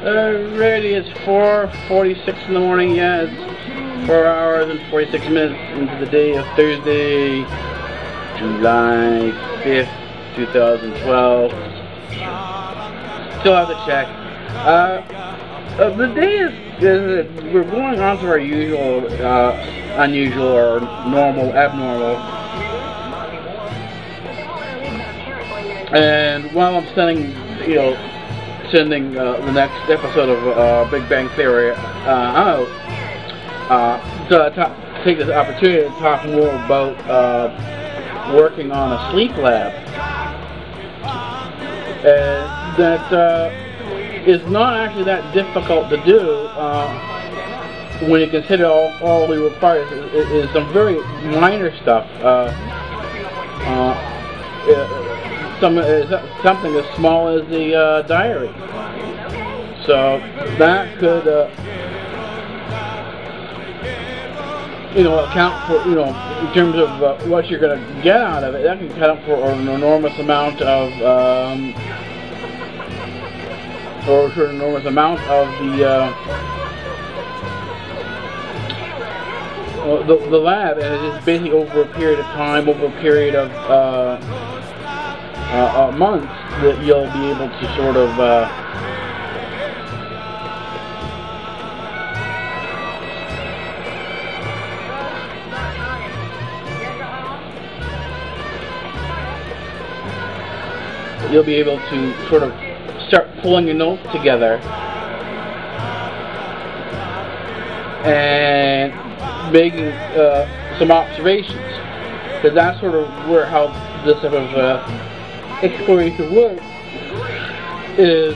Alrighty, it's 4:46 in the morning. Yeah, it's 4 hours and 46 minutes into the day of Thursday, July 5th, 2012. Still have to check. The day is we're going on to our usual, unusual, or normal, abnormal. And while I'm sending the next episode of Big Bang Theory out, to take this opportunity to talk more about working on a sleep lab. That is not actually that difficult to do when you consider all we require is some very minor stuff. Something as small as the diary. So that could, account for, in terms of what you're going to get out of it. That can account for an enormous amount of, the lab, and it's basically over a period of time, over a period of months, that you'll be able to sort of start pulling your notes together and making some observations, because that's sort of how this sort of exploration work is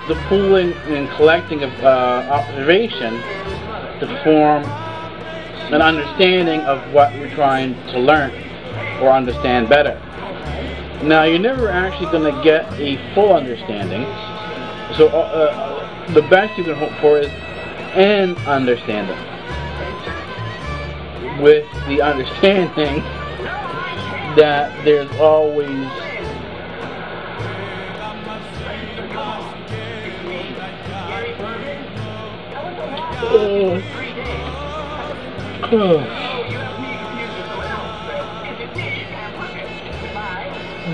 the pooling and collecting of observation to form an understanding of what you're trying to learn or understand better. Now, you're never actually going to get a full understanding, so the best you can hope for is an understanding, with the understanding that there's always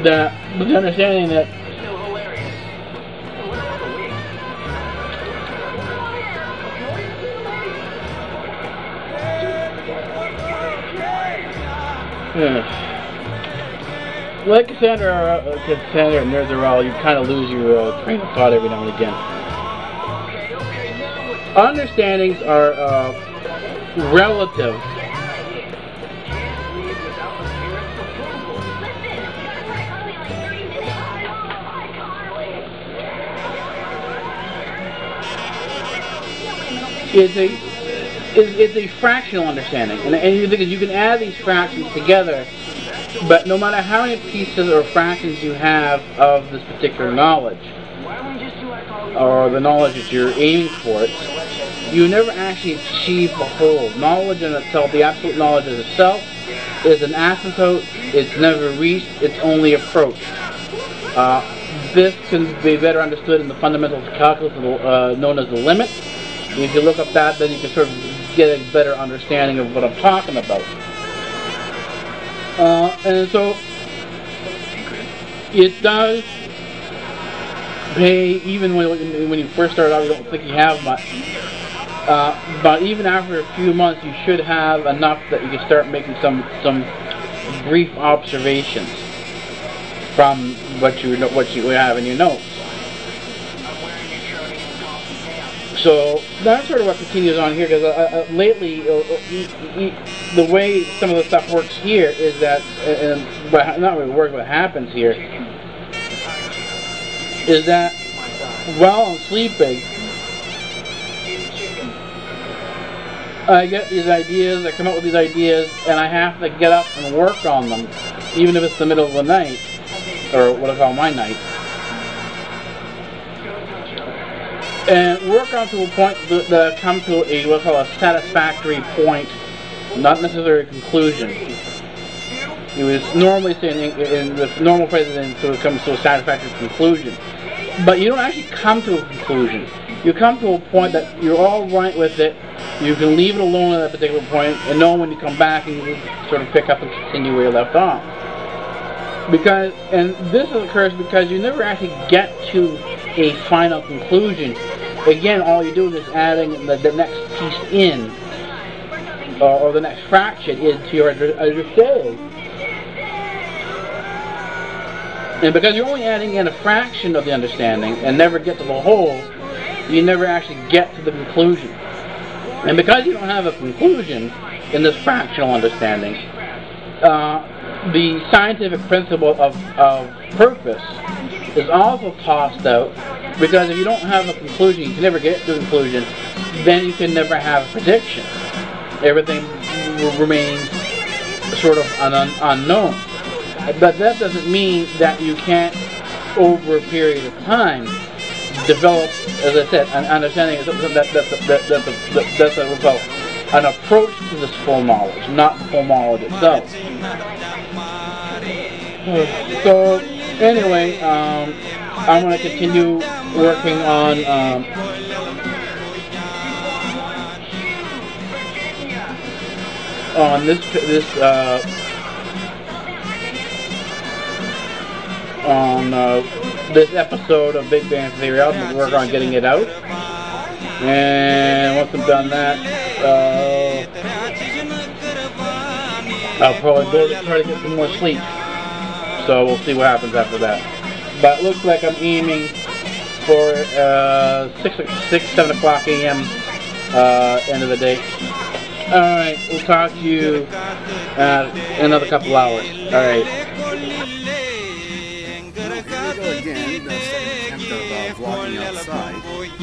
with the understanding that like Cassandra and NerdRL, you kind of lose your train of thought every now and again. Understandings are relative. It's a fractional understanding, and you think you can add these fractions together, but no matter how many pieces or fractions you have of this particular knowledge, or the knowledge that you're aiming for, you never actually achieve the whole. Knowledge in itself, the absolute knowledge in itself, is an asymptote. It's never reached, it's only approached. This can be better understood in the fundamentals of calculus known as the limit. If you look up that, then you can sort of get a better understanding of what I'm talking about. And so it does pay, even when you first start out, you don't think you have much. But even after a few months, you should have enough that you can start making some brief observations from what you have in your notes. So that's sort of what continues on here, because lately, the way some of the stuff works here is that, but not really works, what happens here is that while I'm sleeping, I get these ideas, I come up with these ideas, and I have to get up and work on them, even if it's the middle of the night, or what I call my night. And work on to a point that come to a what I call a satisfactory point, not necessarily a conclusion. You would normally say in the normal phrase, so it comes to a satisfactory conclusion. But you don't actually come to a conclusion. You come to a point that you're all right with it. You can leave it alone at that particular point, and know when you come back and you sort of pick up and continue where you left off. And this occurs because you never actually get to a final conclusion. Again, all you're doing is adding the next piece in, or the next fraction into your understanding. And because you're only adding in a fraction of the understanding and never get to the whole, you never actually get to the conclusion. And because you don't have a conclusion in this fractional understanding, the scientific principle of purpose is also tossed out, because if you don't have a conclusion, you can never get to a conclusion, then you can never have a prediction. Everything remains sort of unknown. But that doesn't mean that you can't, over a period of time, develop, as I said, an understanding. That's what we call an approach to this full knowledge, not the full knowledge itself. So anyway, I'm going to continue working on this episode of Big Bang Theory. I'll work on getting it out, and once I'm done that, I'll probably go to try to get some more sleep. So we'll see what happens after that. But it looks like I'm aiming for 7 o'clock a.m. End of the day. Alright, we'll talk to you in another couple hours. Alright. Again, the second attempt of vlogging outside.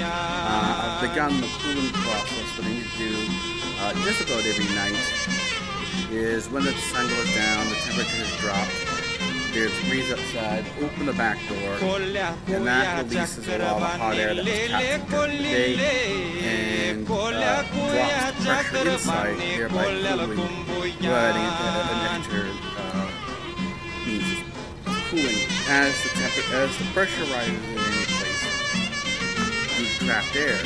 I've begun the cooling process. What I need to do just about every night is when the sun goes down, the temperature has dropped, there's a breeze outside, open the back door, and that releases a lot of hot air that was captured during the day and drops the pressure inside, thereby cooling, providing an extra means of cooling. As the pressure rises in any place due to trapped air,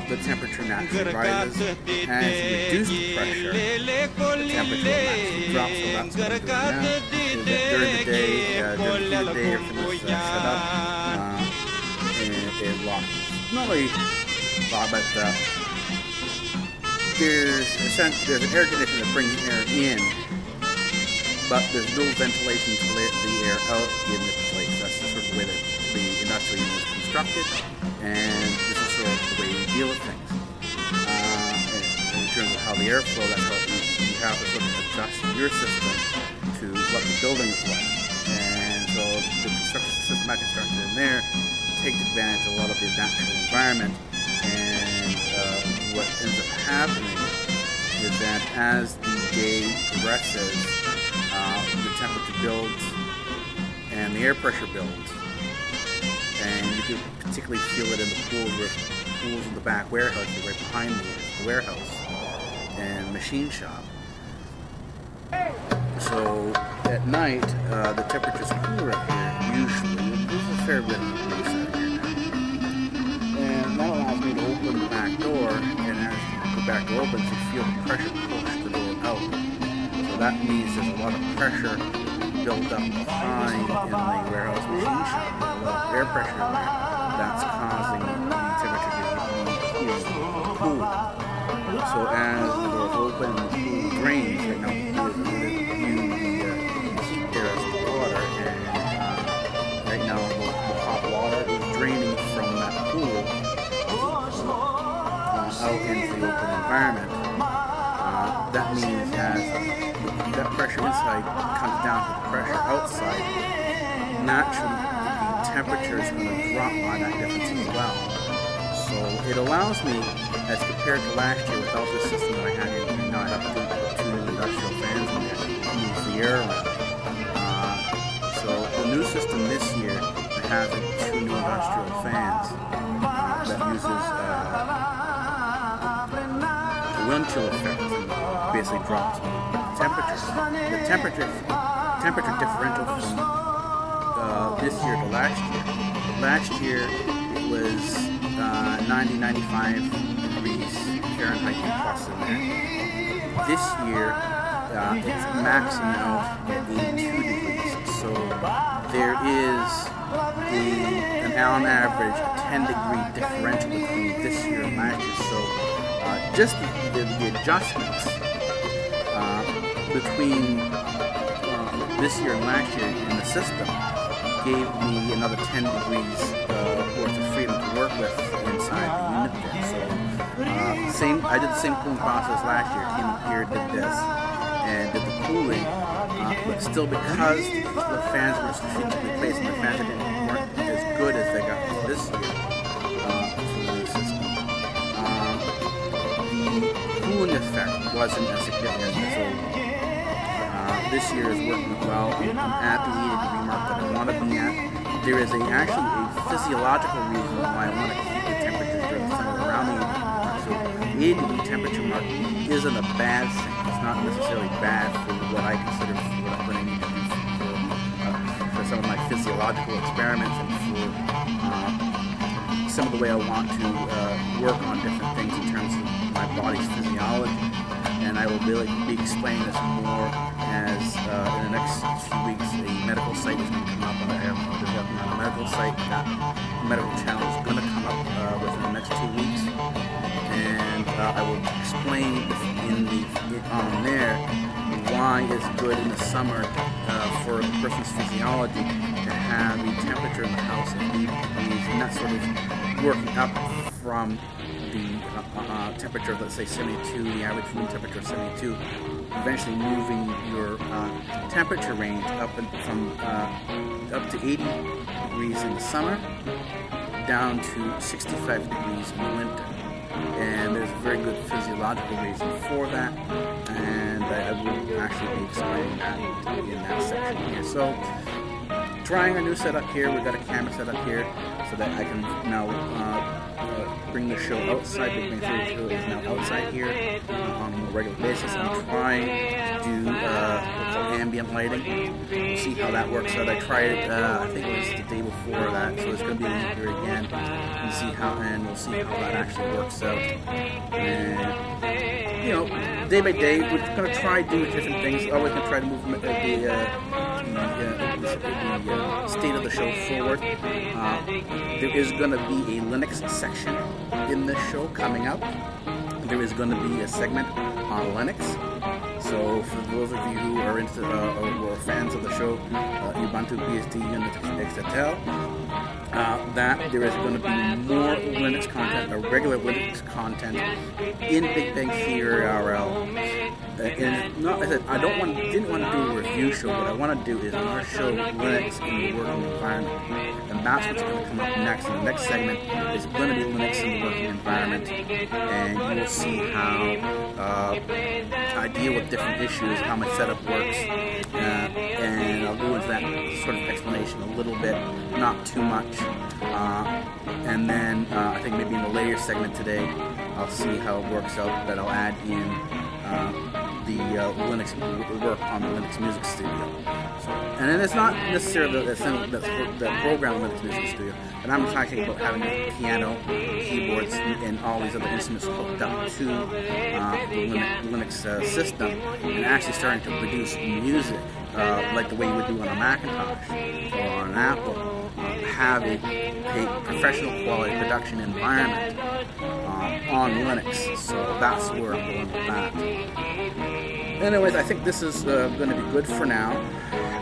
the temperature naturally rises. As you reduce the pressure, the temperature will naturally drop. So that's what I'm doing now. Is that during the day, everything is shut up, and it locks. Not really locked, but there's an air conditioner that brings air in, but there's no ventilation to let the air out in the place. That's the sort of way that the industrial unit is constructed, and this is sort of the way you deal with things. In terms of how the airflow, that's how you have to sort of adjust your system to what the building is like. And so the construction system I constructed in there takes advantage of a lot of the natural environment, and what ends up happening is that as the day progresses, the temperature builds and the air pressure builds, and you can particularly feel it in the pools in the back warehouse, right behind the warehouse and machine shop. So at night, the temperature's cooler up here usually. There's a fair bit of breeze out here now, and that allows me to open the back door, and as the back door opens, you feel the pressure push the door out. So that means there's a lot of pressure built up behind in the warehouse machine shop. There's a lot of air pressure in there that's causing the temperature to cool. So as the doors open and the cool drains, right now you heat air as the water, and right now the hot water is draining from that pool. out into the open environment, that means as that pressure inside comes down to the pressure outside, naturally the temperature is going to drop by that difference as well. So it allows me, as compared to last year without the system that I had here, now I have two new industrial fans in there, use the air lamp. So the new system this year has two new industrial fans that uses the wind chill effect, basically drops temperatures. The temperature differential from this year to last year. Last year it was 90-95 degrees Fahrenheit plus in there. This year it's maxing out at 82 degrees. So there is on average a 10-degree differential between this year and last year. So just the adjustments between this year and last year in the system gave me another 10 degrees worth of freedom to work with inside the unit there. So I did the same cooling process last year. Came up here, did this, and did the cooling. But still, because the fans were strategically placed and the fans weren't as good as they got this year for the new system, the cooling effect wasn't as significant. So this year is working well. I'm at the 80-degree mark that I want to be at. There is actually a physiological reason why I want to keep the temperature during the summer around the 80-degree mark. So the 80-degree temperature mark isn't a bad thing. It's not necessarily bad for what I consider what I need to do for some of my physiological experiments and for some of the way I want to work on different things in terms of my body's physiology. And I will be explaining this more as in the next few weeks a medical site is going to come up. I've been working on a medical site. That medical channel is going to come up within the next 2 weeks. And I will explain on there why it's good in the summer for a person's physiology to have a temperature in the house of 80 degrees, and that's sort of working up from the temperature of, let's say, 72, the average room temperature of 72, eventually moving your temperature range up to 80 degrees in the summer, down to 65 degrees in the winter. And there's a very good physiological reason for that, and I will actually be explaining that in that section here. So, trying a new setup here. We've got a camera set up here so that I can now bring the show outside. BigBangTheory is now outside here on a more regular basis. I'm trying to do ambient lighting. We'll see how that works out. I tried it, I think it was the day before that, so it's going to be here again, and we'll see how that actually works out. And you know, day by day, we're going to try doing different things. Always going to try to move the state of the show forward. There is going to be a Linux section in this show coming up. There is going to be a segment on Linux. So for those of you who are into or are fans of the show, Ubuntu.BSD.unix.etal, that there is going to be more Linux content, or regular Linux content, in BigBangTheoryRL. And not, I said I didn't want to do a review show. What I want to do is I want to show Linux in the working environment, and that's what's going to come up next. In the next segment is going to be Linux in the working environment, and you will see how I deal with different issues, how my setup works, and I'll go into that sort of explanation a little bit, not too much. And then I think maybe in the later segment today, I'll see how it works out, that I'll add in the Linux work on the Linux Music Studio. So, and then it's not necessarily the program Linux Music Studio, but I'm talking about having a piano, keyboards, and all these other instruments hooked up to the Linux system, and actually starting to produce music like the way you would do on a Macintosh or on an Apple. Have a professional quality production environment on Linux, so that's where I'm going with that. Anyways, I think this is going to be good for now.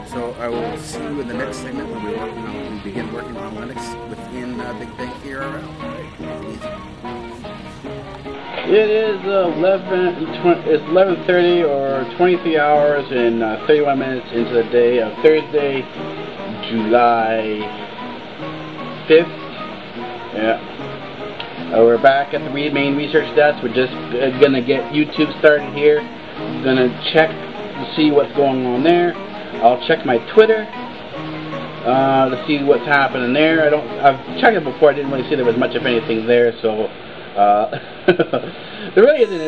So I will see you in the next segment when we begin working on Linux within BigBangTheoryRL. It is 11:30 or 23 hours and 31 minutes into the day of Thursday, July 5th. Yeah. We're back at the main research desk. We're just gonna get YouTube started here. I'm gonna check to see what's going on there. I'll check my Twitter to see what's happening there. I've checked it before. I didn't really see there was much of anything there, so there really isn't.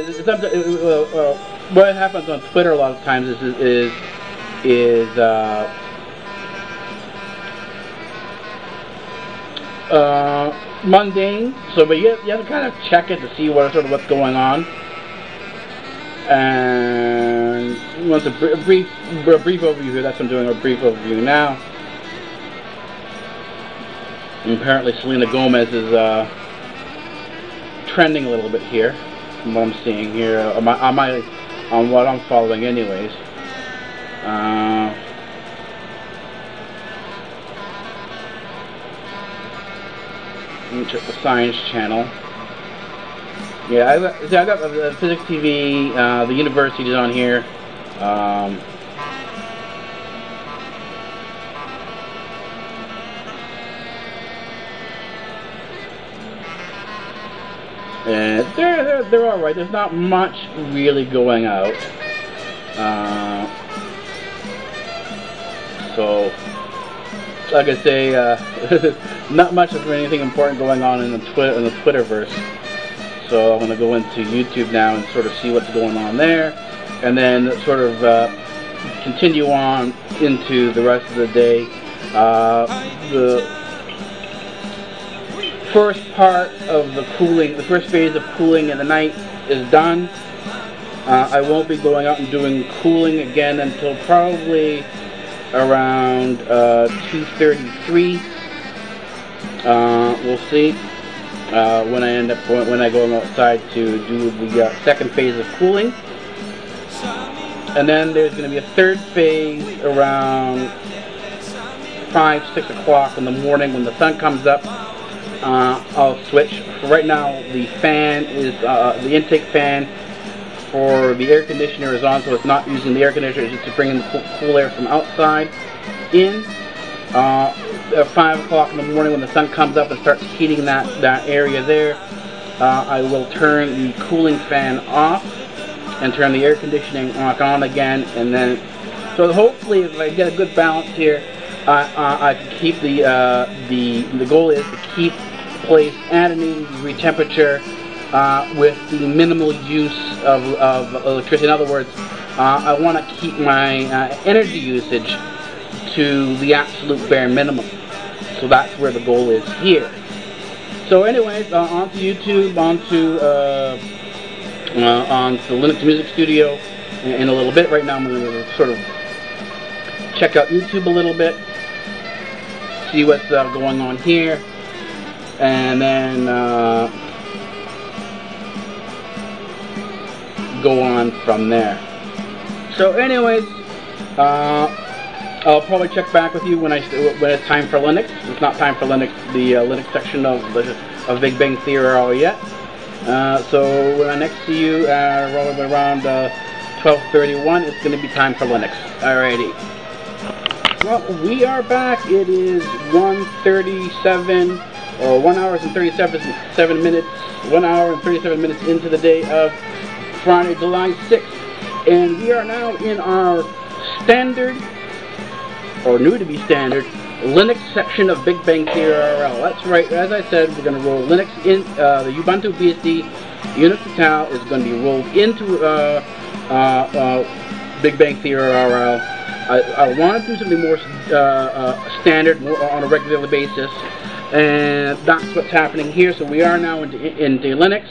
What happens on Twitter a lot of times is mundane. So, but you have to kind of check it to see what's going on. And once a brief overview here. That's what I'm doing, a brief overview now. And apparently Selena Gomez is trending a little bit here, from what I'm seeing here on what I'm following, anyways. Let me check the science channel. Yeah, I got the physics TV. The university is on here. And they're all right. There's not much really going out. So, like I say, not much of anything important going on in the Twitterverse. So I'm going to go into YouTube now and sort of see what's going on there, and then sort of continue on into the rest of the day. The first part of the first phase of cooling in the night is done. I won't be going out and doing cooling again until probably around 2:33. We'll see. When I go outside to do the second phase of cooling, and then there's going to be a third phase around 5-6 o'clock in the morning when the sun comes up. I'll switch. For right now, the fan is the intake fan for the air conditioner is on, so it's not using the air conditioner. It's just to bring in the cool air from outside in. At 5 o'clock in the morning when the sun comes up and starts heating that area there, I will turn the cooling fan off and turn the air conditioning on again, and then so hopefully if I get a good balance here, I can keep the goal is to keep the place at an 80-degree temperature with the minimal use of electricity. In other words, I want to keep my energy usage to the absolute bare minimum. So that's where the goal is here. So anyways, onto YouTube, onto the Linux Music Studio in a little bit. Right now I'm going to sort of check out YouTube a little bit, see what's going on here, and then go on from there. So anyways, I'll probably check back with you when it's time for Linux. It's not time for Linux, the Linux section of BigBangTheoryRL yet. So when I next see you around 12:31, it's going to be time for Linux. Alrighty. Well, we are back. It is 1:37 or 1 hour and 37 minutes. 1 hour and 37 minutes into the day of Friday, July 6th, and we are now in our standard, or new to be standard, Linux section of BigBangTheoryRL. That's right, as I said, we're going to roll Linux in, the Ubuntu.BSD.unix.etal is going to be rolled into BigBangTheoryRL. I want to do something more standard, more on a regular basis, and that's what's happening here. So we are now into Linux.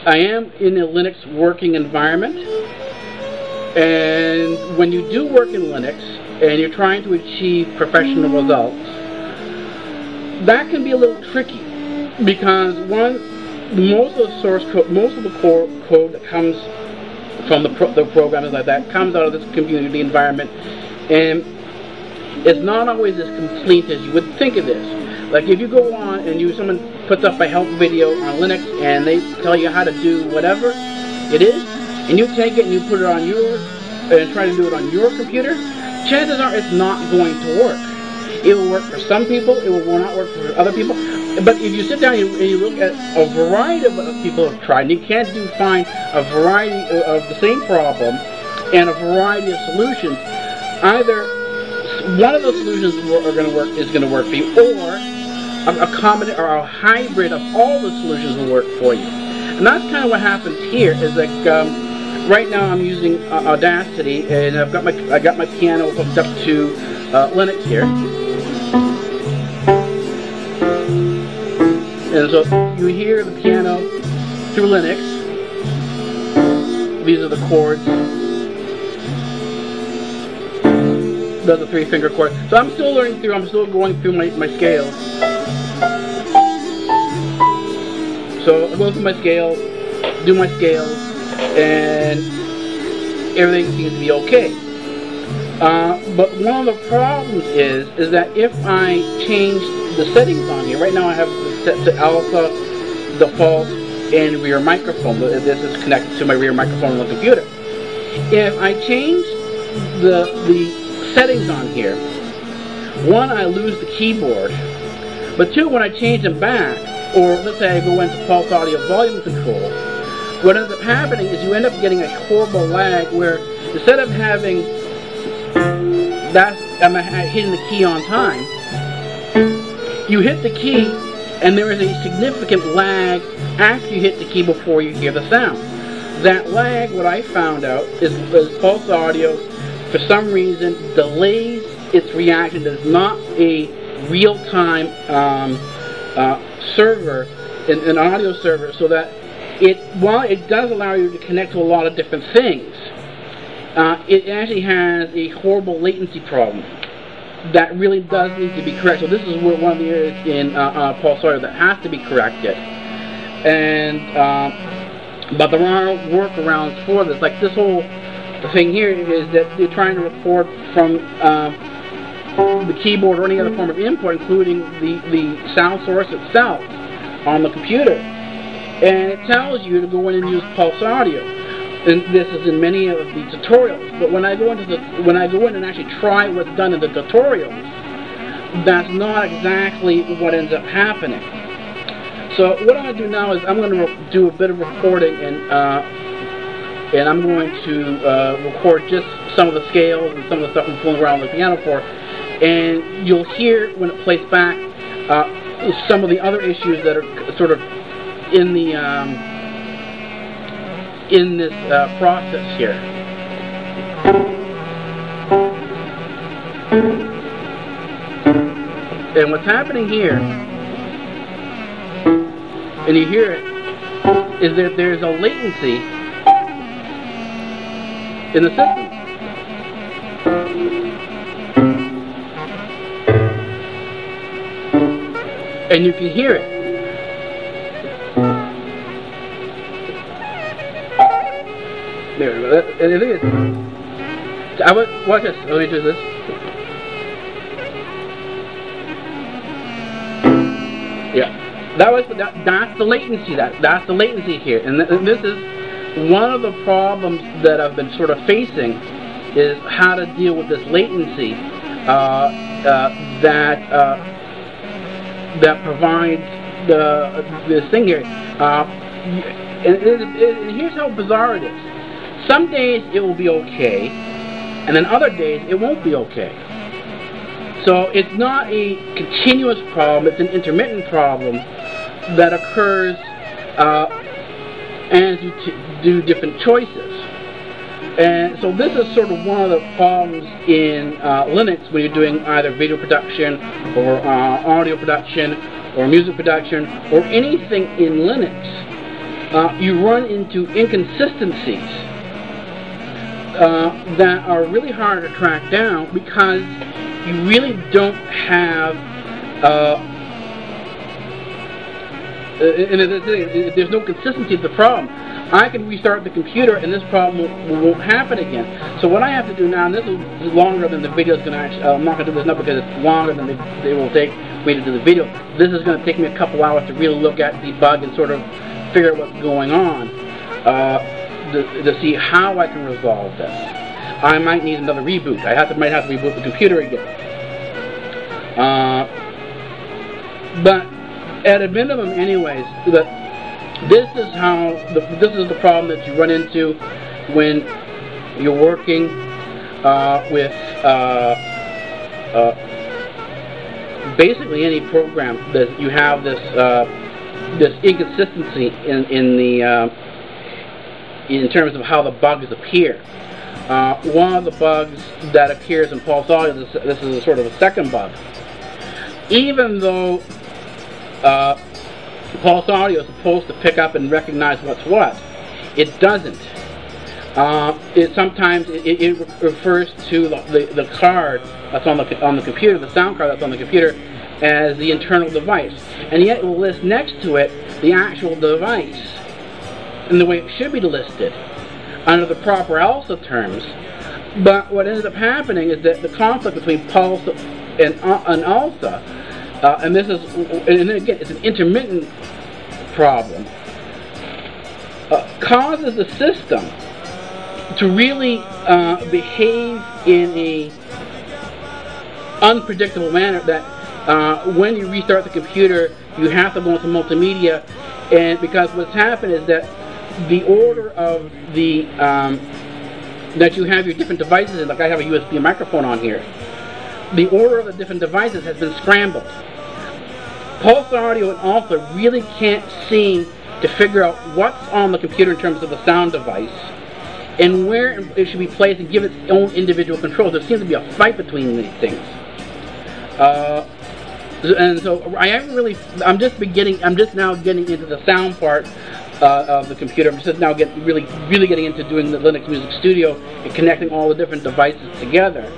I am in a Linux working environment. And when you do work in Linux and you're trying to achieve professional results, that can be a little tricky because most of the source code, most of the core code that comes from the programs like that comes out of this community environment, and it's not always as complete as you would think it is. Like if you go on and someone puts up a help video on Linux and they tell you how to do whatever it is, and you take it and you put it on yours and try to do it on your computer, chances are it's not going to work. It will work for some people, it will not work for other people. But if you sit down and you look at a variety of what people have tried, and you can't find a variety of the same problem and a variety of solutions, either one of those solutions is going to work for you, or a hybrid of all the solutions will work for you. And that's kind of what happens here. Is like right now I'm using Audacity, and I got my piano hooked up to Linux here. And so you hear the piano through Linux. These are the chords. Those are 3-finger chords. So I'm still learning through, I'm still going through my scales. So I go through my scales, do my scales, and everything seems to be okay. But one of the problems is that if I change the settings on here, right now I have it set to alpha, default, and rear microphone. This is connected to my rear microphone on the computer. If I change the settings on here, one, I lose the keyboard, but two, when I change them back, or let's say I go into pulse audio volume control, what ends up happening is you end up getting a horrible lag where instead of having I'm hitting the key on time, you hit the key and there is a significant lag after you hit the key before you hear the sound. That lag, what I found out, is pulse audio for some reason delays its reaction. There's not a real-time server, an audio server, so that while it does allow you to connect to a lot of different things, it actually has a horrible latency problem that really does need to be corrected. So this is one of the areas in pulse audio that has to be corrected. And but there are workarounds for this. Like this whole thing here is that you're trying to record from the keyboard or any other form of input, including the sound source itself on the computer, and it tells you to go in and use pulse audio. And this is in many of the tutorials. But when I go in and actually try what's done in the tutorials, that's not exactly what ends up happening. So what I'm going to do now is I'm going to do a bit of recording, and I'm going to record just some of the scales and some of the stuff I'm fooling around with the piano for, and you'll hear when it plays back some of the other issues that are sort of in the in this process here. And what's happening here, and you hear it, is that there's a latency in the system. And you can hear it. There we go. And the thing is, watch this. Let me do this. Yeah, that's the latency. That's the latency here, and this is one of the problems that I've been sort of facing, is how to deal with this latency that provides this thing here. And here's how bizarre it is. Some days it will be okay, and then other days it won't be okay. So it's not a continuous problem, it's an intermittent problem that occurs as you do different choices. And so this is sort of one of the problems in Linux when you're doing either video production or audio production or music production or anything in Linux. You run into inconsistencies that are really hard to track down because you really don't have there's no consistency to the problem. I can restart the computer and this problem won't happen again. So what I have to do now, and this is longer than the video is going to actually, I'm not going to do this now because it's longer than it will take me to do the video. This is going to take me a couple hours to really look at, debug, and sort of figure out what's going on to see how I can resolve this. I might need another reboot. Might have to reboot the computer again. But at a minimum, anyways, this is the problem that you run into when you're working with basically any program that you have this inconsistency in terms of how the bugs appear. One of the bugs that appears in Pulse Audio, this is a sort of a second bug. Even though Pulse Audio is supposed to pick up and recognize what's what, it doesn't. Sometimes it refers to the card that's on the computer, the sound card that's on the computer, as the internal device, and yet it will list next to it the actual device in the way it should be listed under the proper ALSA terms. But what ends up happening is that the conflict between Pulse and ALSA, and again, it's an intermittent problem, causes the system to really behave in a unpredictable manner that when you restart the computer, you have to go into multimedia, and because what's happened is that the order of the that you have your different devices in, like I have a USB microphone on here, the order of the different devices has been scrambled. Pulse Audio and ALSA really can't seem to figure out what's on the computer in terms of the sound device and where it should be placed and give its own individual controls. There seems to be a fight between these things. And so I'm just now getting into the sound part of the computer. I'm just now really getting into doing the Linux Music Studio and connecting all the different devices together.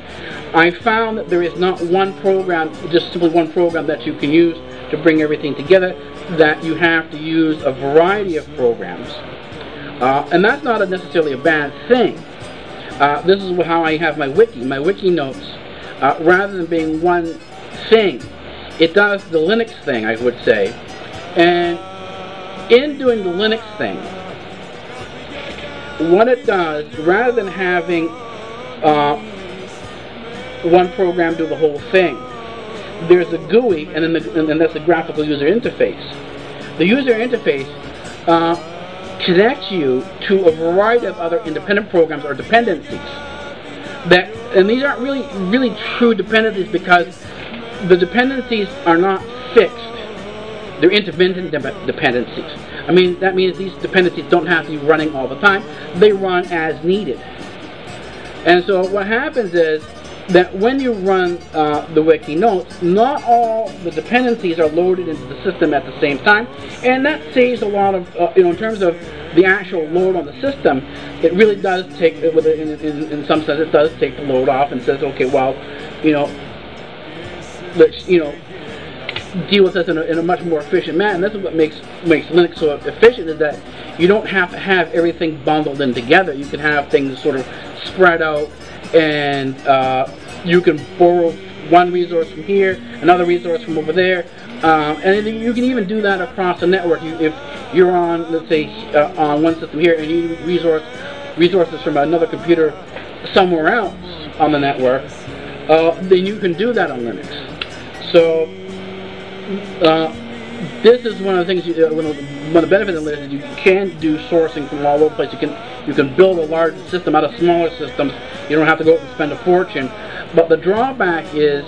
I found that there is not one program, just simply one program that you can use to bring everything together, that you have to use a variety of programs. And that's not necessarily a bad thing. This is how I have my wiki notes. Rather than being one thing, it does the Linux thing, I would say. And in doing the Linux thing, what it does, rather than having one program do the whole thing, there's a GUI, and that's the graphical user interface. The user interface connects you to a variety of other independent programs or dependencies. And these aren't really true dependencies, because the dependencies are not fixed. They're intermittent dependencies. I mean, that means these dependencies don't have to be running all the time. They run as needed. And so what happens is that when you run the wiki notes, not all the dependencies are loaded into the system at the same time, and that saves a lot of, in terms of the actual load on the system, it really does take, in some sense, it does take the load off and says, okay, well, let's, deal with this in a much more efficient manner. And this is what makes Linux so efficient, is that you don't have to have everything bundled in together. You can have things sort of spread out, and you can borrow one resource from here, another resource from over there, and you can even do that across the network. If you're on, let's say, on one system here, and you need resources from another computer somewhere else on the network, then you can do that on Linux. So this is one of the things. One of the benefits of Linux is you can do sourcing from all over the place. You can build a large system out of smaller systems. You don't have to go out and spend a fortune. But the drawback is,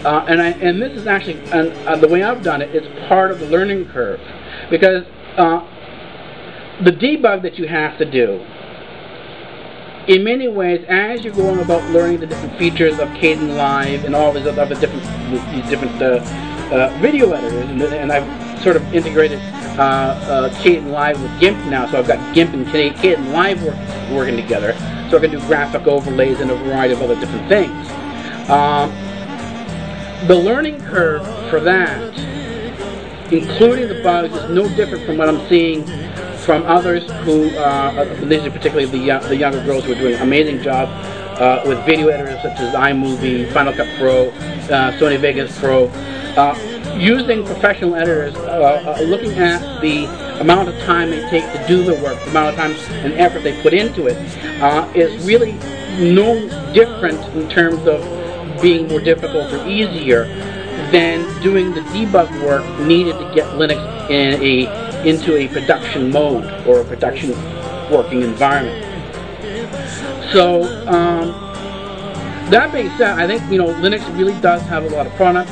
and this is actually, the way I've done it, it's part of the learning curve, because the debug that you have to do, in many ways, as you're going about learning the different features of Kdenlive and all these other different video editors, and I've sort of integrated Kdenlive with GIMP now, so I've got GIMP and Kdenlive working together, so I can do graphic overlays and a variety of other different things. The learning curve for that including the bugs, is no different from what I'm seeing from others who, these are particularly the younger girls who are doing an amazing job with video editors such as iMovie, Final Cut Pro, Sony Vegas Pro, using professional editors, looking at the amount of time they take to do the work, the amount of time and effort they put into it, is really no different in terms of being more difficult or easier than doing the debug work needed to get Linux into a production mode or a production working environment. So that being said, I think Linux really does have a lot of promise.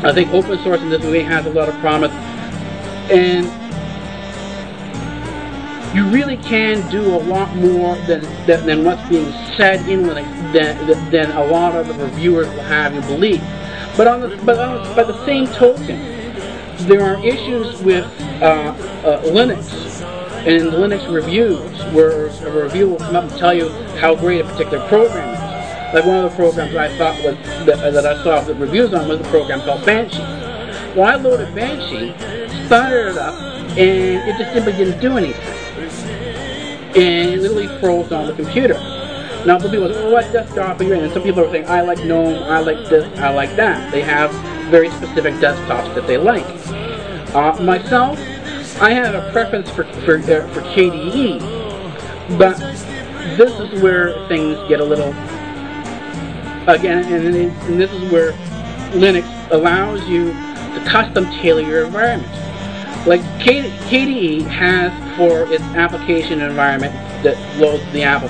I think open source in this way has a lot of promise, and you really can do a lot more than what's being said in Linux than a lot of the reviewers will have you believe. But by the same token, there are issues with Linux and Linux reviews where a review will come up and tell you how great a particular program is. Like one of the programs I thought was that I saw the reviews on was a program called Banshee. Well, I loaded Banshee, started it up, and it just simply didn't do anything. And it literally froze on the computer. Now, some people say, what desktop are you in? And some people are saying, I like GNOME, I like this, I like that. They have very specific desktops that they like. Myself, I have a preference for KDE, but this is where things get a little, again, and this is where Linux allows you to custom tailor your environment. Like KDE has for its application environment that loads the apps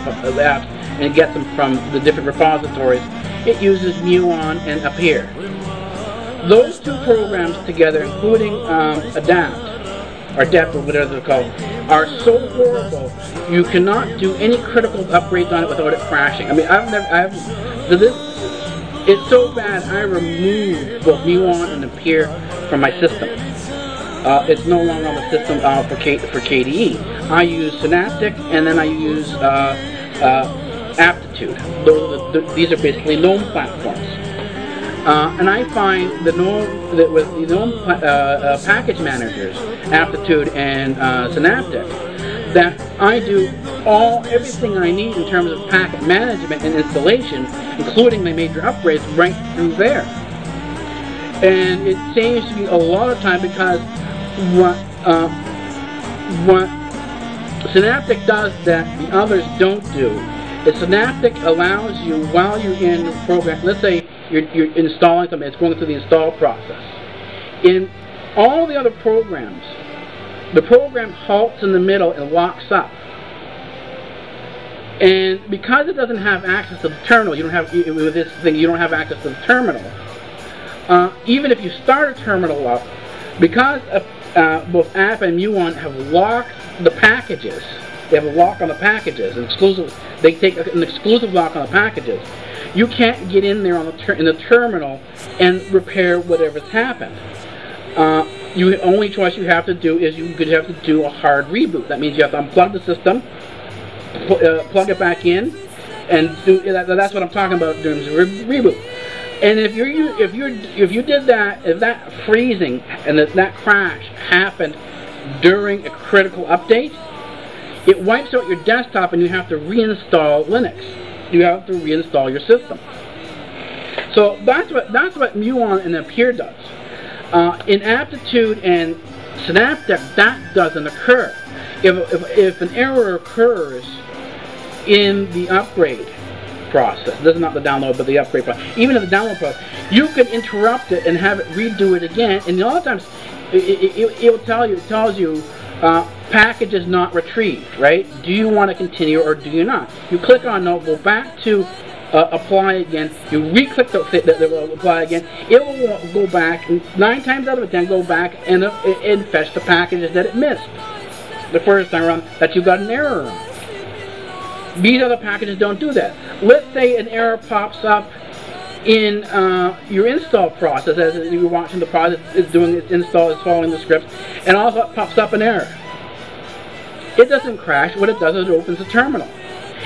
and gets them from the different repositories, it uses Muon and Appear. Those two programs together, including Adapt, or Depth, or whatever they're called, are so horrible you cannot do any critical upgrades on it without it crashing. I mean, it's so bad I removed both Muon and Appear from my system. It's no longer on the system for KDE. I use Synaptic, and then I use Aptitude. These are basically GNOME platforms. And I find that with the GNOME package managers, Aptitude and Synaptic, that I do everything I need in terms of packet management and installation, including my major upgrades, right through there. And it saves me a lot of time because what Synaptic does that the others don't do is Synaptic allows you, while you're in the program, let's say you're installing something, it's going through the install process. In all the other programs, the program halts in the middle and locks up. And because it doesn't have access to the terminal, you don't have, with this thing, you don't have access to the terminal. Even if you start a terminal up, because both App and Muon have locked the packages, they have a lock on the packages, they take an exclusive lock on the packages, you can't get in there in the terminal and repair whatever's happened. The only choice you have to do is you could have to do a hard reboot. That means you have to unplug the system, plug it back in, and that's what I'm talking about in terms of reboot. And if you did that, if that freezing and that crash happened during a critical update, it wipes out your desktop and you have to reinstall Linux. You have to reinstall your system. So that's what Muon and Appear does. In Aptitude and Synaptic, that doesn't occur. If an error occurs in the upgrade process, this is not the download, but the upgrade process, even in the download process, you can interrupt it and have it redo it again, and a lot of times it tells you package is not retrieved, right? Do you want to continue or do you not? You click on no, go back to apply again, you re-click the apply again, it will go back, 9 times out of 10 go back and fetch the packages that it missed the first time around that you got an error on. These other packages don't do that. Let's say an error pops up in your install process as you're watching the process is doing its install, is following the script, and all of it pops up an error. It doesn't crash. What it does is it opens the terminal,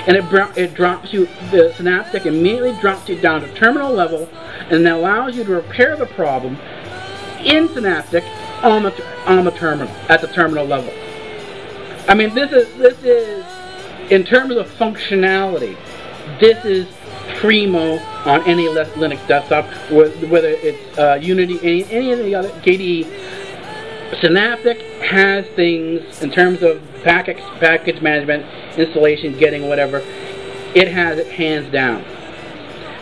and it drops you, the Synaptic immediately drops you down to terminal level, and that allows you to repair the problem in Synaptic on the terminal, at the terminal level. I mean, this is in terms of functionality, this is primo on any Linux desktop, whether it's Unity, any of the other KDE. Synaptic has things in terms of package management, installation, getting whatever. It has it hands down.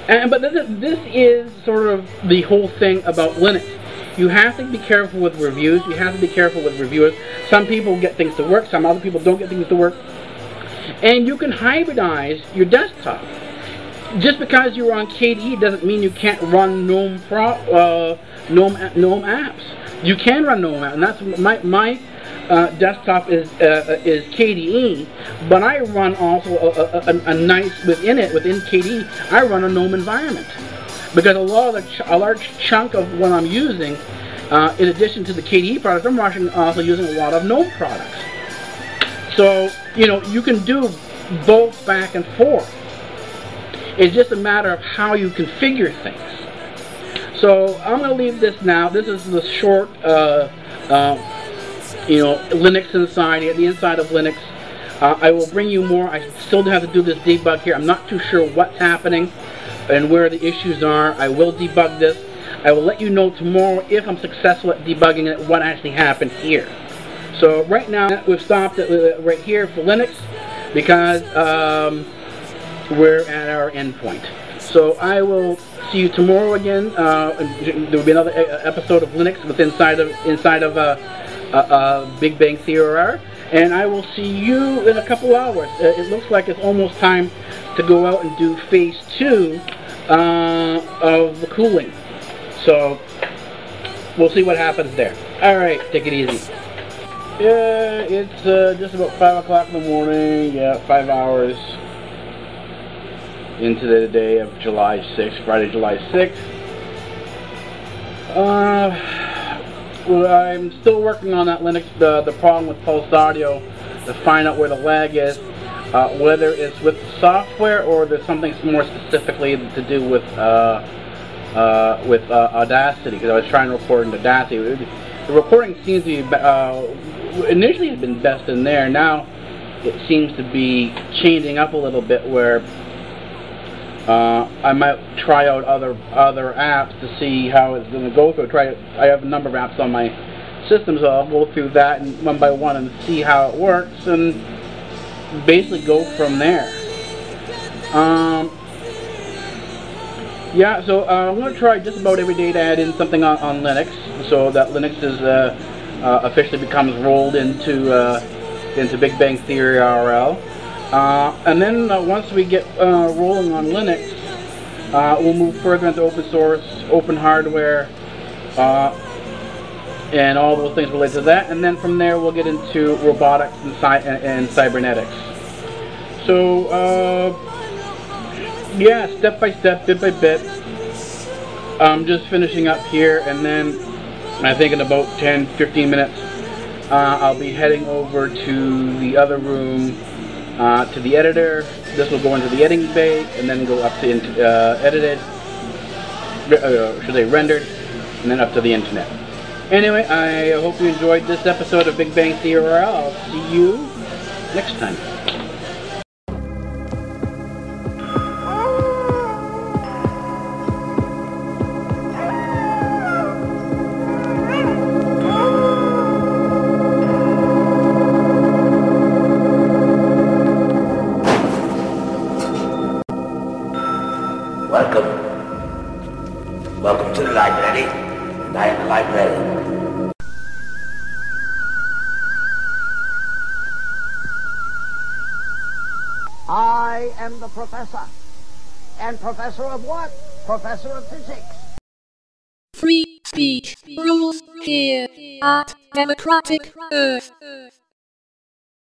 But this is sort of the whole thing about Linux. You have to be careful with reviews. You have to be careful with reviewers. Some people get things to work. Some other people don't get things to work. And you can hybridize your desktop. Just because you're on KDE doesn't mean you can't run GNOME apps. You can run GNOME apps, and that's my desktop is KDE, but I run also a nice within KDE. I run a GNOME environment because a large chunk of what I'm using, in addition to the KDE products, I'm also using a lot of GNOME products. So you can do both back and forth. It's just a matter of how you configure things. So I'm going to leave this now. This is the short, Linux inside, the inside of Linux. I will bring you more. I still have to do this debug here. I'm not too sure what's happening and where the issues are. I will debug this. I will let you know tomorrow if I'm successful at debugging it, what actually happened here. So right now we've stopped it right here for Linux because we're at our endpoint. So I will see you tomorrow again. There will be another episode of Linux inside of BigBangTheoryRL, and I will see you in a couple hours. It looks like it's almost time to go out and do phase 2 of the cooling. So we'll see what happens there. All right, take it easy. Yeah, it's just about 5 o'clock in the morning. Yeah, 5 hours into the day of July 6th, Friday, July 6th. Well, I'm still working on that Linux, the problem with pulse audio, to find out where the lag is, whether it's with the software or there's something more specifically to do with Audacity, because I was trying to record in Audacity. The recording seems to be, initially it had been best in there, now it seems to be changing up a little bit where I might try out other apps to see how it's going to go through. I have a number of apps on my system, so I'll go through that and one by one and see how it works and basically go from there. Yeah, so I'm going to try just about every day to add in something on Linux, so that Linux is officially becomes rolled into BigBangTheoryRL. And then once we get rolling on Linux, we'll move further into open source, open hardware, and all those things related to that. And then from there, we'll get into robotics and cybernetics. So, yeah, step by step, bit by bit. I'm just finishing up here, and then I think in about 10-15 minutes, I'll be heading over to the other room. To the editor. This will go into the editing bay and then go up to edited, should I rendered, and then up to the internet. Anyway, I hope you enjoyed this episode of BigBangTheoryRL. I'll see you next time. Welcome to the library, and I am the librarian. I am the professor. And professor of what? Professor of physics. Free speech rules here at Democratic Earth.